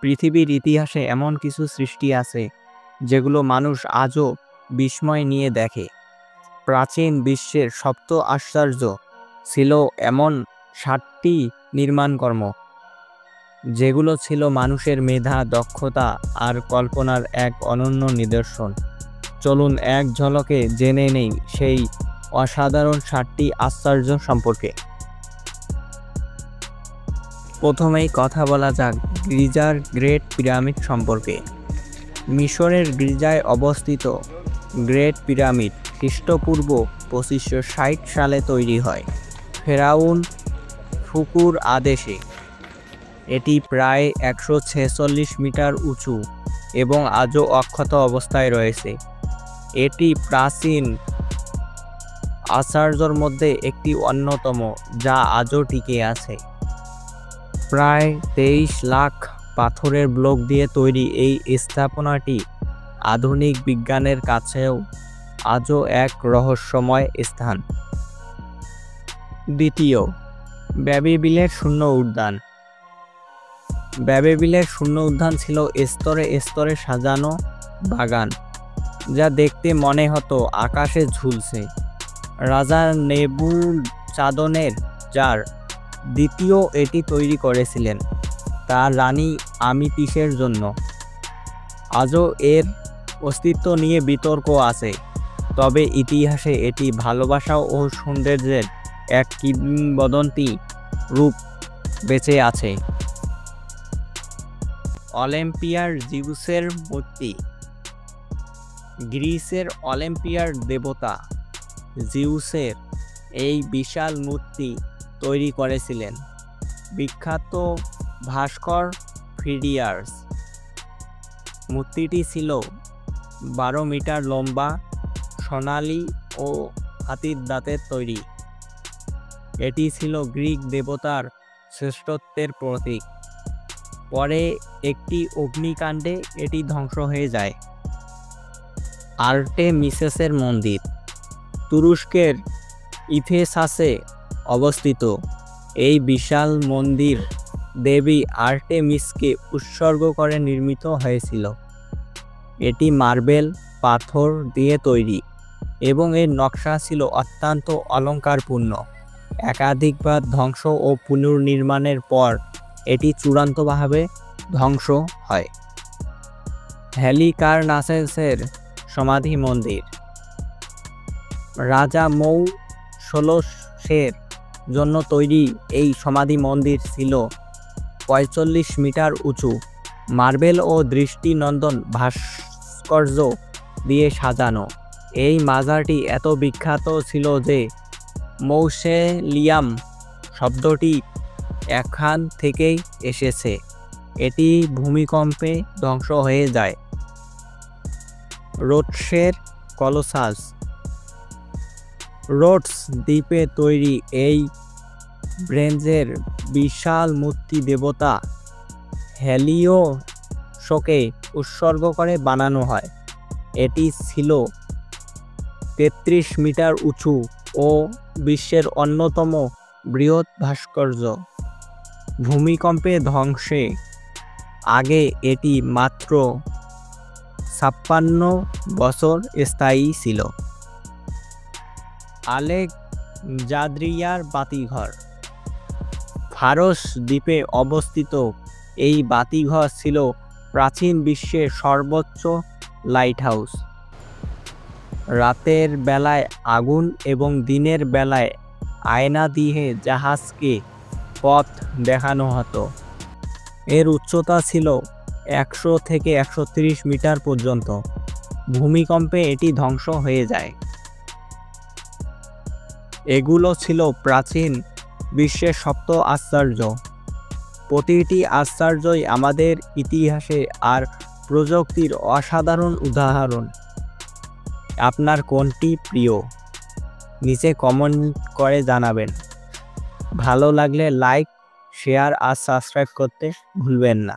পৃথিবীর ইতিহাসে এমন কিছু সৃষ্টি আছে যেগুলো মানুষ আজও বিস্ময় নিয়ে দেখে। প্রাচীন বিশ্বের সপ্ত আশ্চর্য ছিল এমন 7টি নির্মাণকর্ম, যেগুলো ছিল মানুষের মেধা, দক্ষতা আর কল্পনার এক অনন্য নিদর্শন। চলুন এক ঝলকে জেনে নেই সেই অসাধারণ 7টি আশ্চর্য সম্পর্কে। প্রথমেই কথা বলা যাক গিজার গ্রেট পিরামিড সম্পর্কে। মিশরের গিজায় অবস্থিত গ্রেট পিরামিড খ্রিস্টপূর্ব 2560 সালে তৈরি হয় ফেরাউন খুফুর আদেশে। এটি প্রায় 146 মিটার উঁচু এবং আজও অক্ষত অবস্থায় রয়েছে। এটি প্রাচীন আশ্চর্যের মধ্যে একটি অন্যতম, যা আজও টিকে আছে। প্রায় 23 লাখ পাথরের ব্লক দিয়ে তৈরি এই স্থাপনাটি আধুনিক বিজ্ঞানের কাছেও আজও এক রহস্যময় স্থান। দ্বিতীয়, ব্যাবিলনের শূন্য উদ্যান। ব্যাবিলনের শূন্য উদ্যান ছিল স্তরে স্তরে সাজানো বাগান, যা দেখতে মনে হতো আকাশে ঝুলছে। রাজা নেবুচাঁদনেরজার দ্বিতীয় এটি তৈরি করেছিলেন তার রানী আমিতিসের জন্য। আজও এর অস্তিত্ব নিয়ে বিতর্ক আছে, তবে ইতিহাসে এটি ভালোবাসা ও সৌন্দর্যের এক কিংবদন্তি রূপ বেঁচে আছে। অলিম্পিয়ার জিউসের মূর্তি। গ্রিসের অলিম্পিয়ার দেবতা জিউসের এই বিশাল মূর্তি তৈরি করেছিলেন বিখ্যাত ভাস্কর ফিডিয়াস। মূর্তিটি ছিল 12 মিটার লম্বা, সোনালী ও হাতির দাঁতের তৈরি। এটি ছিল গ্রিক দেবতার শ্রেষ্ঠত্বের প্রতীক। পরে একটি অগ্নিকাণ্ডে এটি ধ্বংস হয়ে যায়। আর্টেমিসেসের মন্দির। তুরস্কের ইফেসাসে অবস্থিত এই বিশাল মন্দির দেবী আর্টেমিসকে উৎসর্গ করে নির্মিত হয়েছিল। এটি মার্বেল পাথর দিয়ে তৈরি এবং এর নকশা ছিল অত্যন্ত অলংকারপূর্ণ। একাধিকবার ধ্বংস ও পুনর্নির্মাণের পর এটি চূড়ান্তভাবে ধ্বংস হয়। হ্যালিকারনাসেসের সমাধি মন্দির। রাজা মৌসোলসের জন্য তৈরি এই সমাধি মন্দির ছিল 45 মিটার উঁচু, মার্বেল ও দৃষ্টিনন্দন ভাস্কর্য দিয়ে সাজানো। এই মাজারটি এত বিখ্যাত ছিল যে মৌসোলিয়াম শব্দটি এখান থেকেই এসেছে। এটি ভূমিকম্পে ধ্বংস হয়ে যায়। রোডসের কলোসাস। রোডস দ্বীপে তৈরি এই ব্রোঞ্জের বিশাল মূর্তি দেবতা হেলিওসকে উৎসর্গ করে বানানো হয়। এটি ছিল 33 মিটার উঁচু ও বিশ্বের অন্যতম বৃহৎ ভাস্কর্য। ভূমিকম্পে ধ্বংসে আগে এটি মাত্র 56 বছর স্থায়ী ছিল। আলেকজান্দ্রিয়ার বাতিঘর। ফারস দ্বীপে অবস্থিত এই বাতিঘর ছিল প্রাচীন বিশ্বের সর্বোচ্চ লাইটহাউস। রাতের বেলায় আগুন এবং দিনের বেলায় আয়না দিয়ে জাহাজকে পথ দেখানো হতো। এর উচ্চতা ছিল 100 থেকে 130 মিটার পর্যন্ত। ভূমিকম্পে এটি ধ্বংস হয়ে যায়। এগুলো ছিল প্রাচীন বিশ্বের সপ্ত আশ্চর্য। প্রতিটি আশ্চর্যই আমাদের ইতিহাসে আর প্রযুক্তির অসাধারণ উদাহরণ। আপনার কোনটি প্রিয়? নিচে কমেন্ট করে জানাবেন। ভালো লাগলে লাইক, শেয়ার আর সাবস্ক্রাইব করতে ভুলবেন না।